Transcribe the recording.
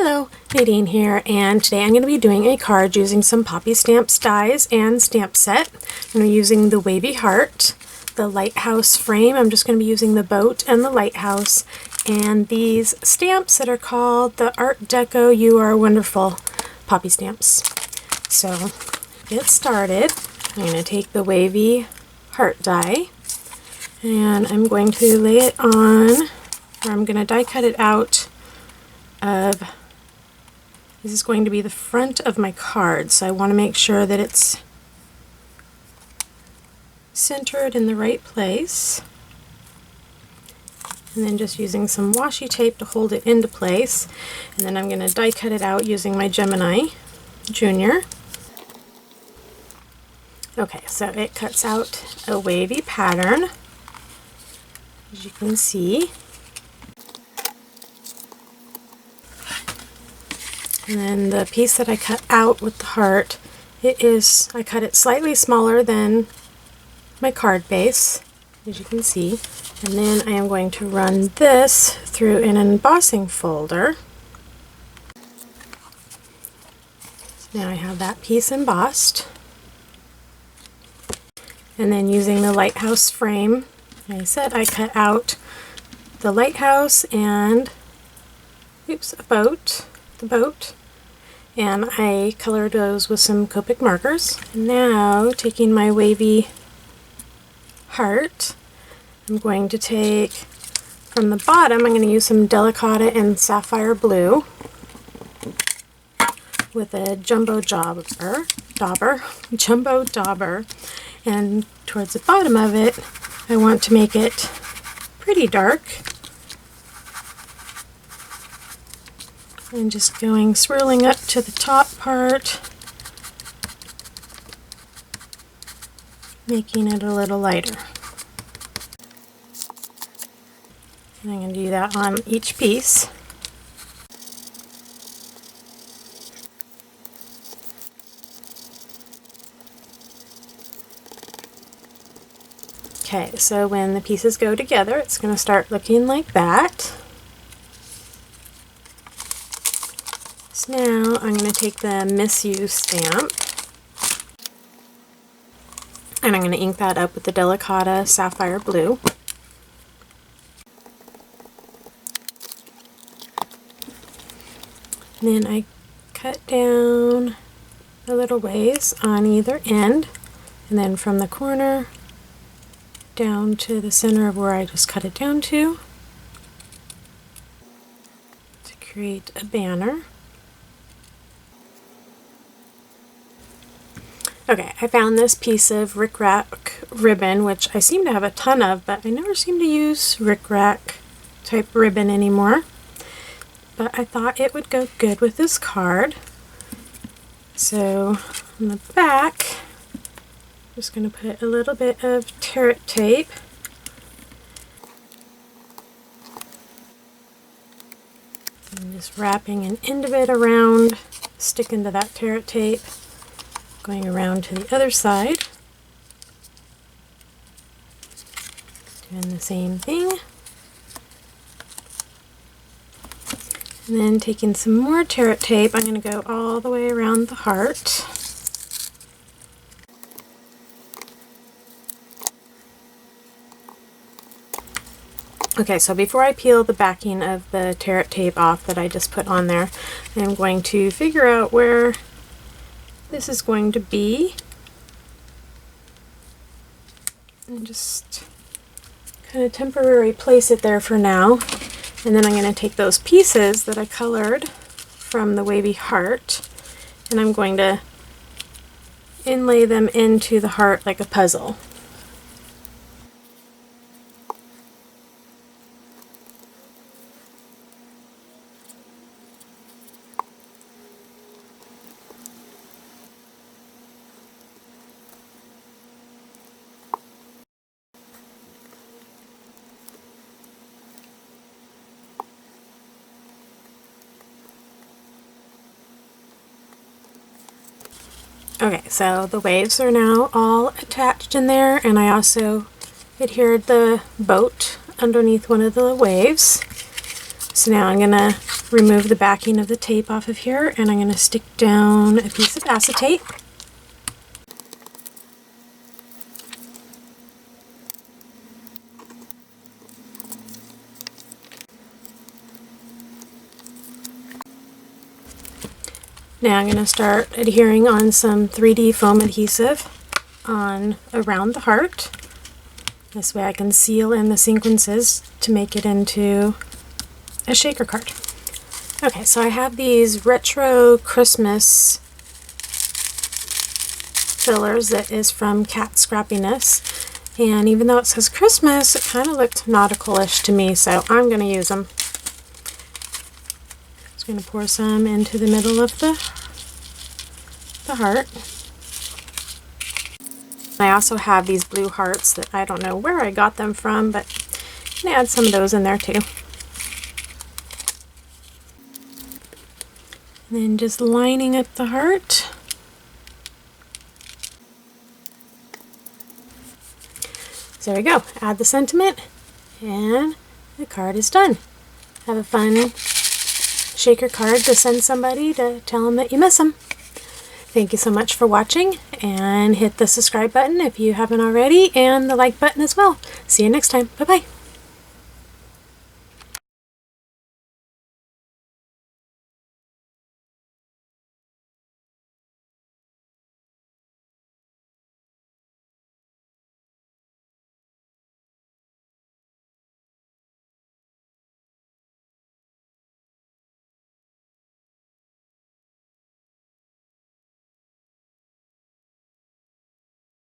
Hello, Nadine here, and today I'm going to be doing a card using some Poppystamps dies and stamp set. I'm using the Wavy Heart, the Lighthouse frame. I'm just going to be using the boat and the lighthouse, and these stamps that are called the Art Deco You Are Wonderful Poppystamps. So, to get started, I'm going to take the Wavy Heart die, and I'm going to lay it on, or I'm going to die cut it out of, this is going to be the front of my card, so I want to make sure that it's centered in the right place, and then just using some washi tape to hold it into place, and then I'm going to die cut it out using my Gemini Junior. Okay, so it cuts out a wavy pattern, as you can see. And then the piece that I cut out with the heart, I cut it slightly smaller than my card base, as you can see. And then I am going to run this through an embossing folder. So now I have that piece embossed. And then using the lighthouse frame, like I said, I cut out the lighthouse and, the boat. And I colored those with some Copic markers. And now, taking my Wavy Heart, I'm going to take, from the bottom, I'm going to use some Delicata and Sapphire blue with a jumbo dauber, and towards the bottom of it, I want to make it pretty dark. And just swirling up to the top part, making it a little lighter. And I'm going to do that on each piece. Okay, so when the pieces go together, it's going to start looking like that. So now I'm going to take the Miss You stamp, and I'm going to ink that up with the Delicata Sapphire blue. And then I cut down a little ways on either end, and then from the corner down to the center of where I just cut it down to create a banner. Okay, I found this piece of rickrack ribbon, which I seem to have a ton of, but I never seem to use rickrack type ribbon anymore. But I thought it would go good with this card. So on the back, I'm just going to put a little bit of Territ tape. And just wrapping an end of it around, sticking to that Territ tape. Going around to the other side, doing the same thing, and then taking some more Territ tape, I'm going to go all the way around the heart. Okay, so before I peel the backing of the Territ tape off that I just put on there, I'm going to figure out where this is going to be, and just kind of temporarily place it there for now. And then I'm going to take those pieces that I colored from the Wavy Heart, and I'm going to inlay them into the heart like a puzzle. Okay, so the waves are now all attached in there, and I also adhered the boat underneath one of the waves. So now I'm going to remove the backing of the tape off of here, and I'm going to stick down a piece of acetate. Now I'm going to start adhering on some 3D foam adhesive around the heart. This way I can seal in the sequences to make it into a shaker card. Okay, so I have these retro Christmas fillers that is from Cat Scrappiness. And even though it says Christmas, it kind of looked nautical-ish to me, so I'm going to use them. Just going to pour some into the middle of the heart. I also have these blue hearts that I don't know where I got them from, but I'm going to add some of those in there too. And then just lining up the heart. So there we go. Add the sentiment and the card is done. Have a fun shaker card to send somebody to tell them that you miss them. Thank you so much for watching, and hit the subscribe button if you haven't already, and the like button as well. See you next time. Bye-bye.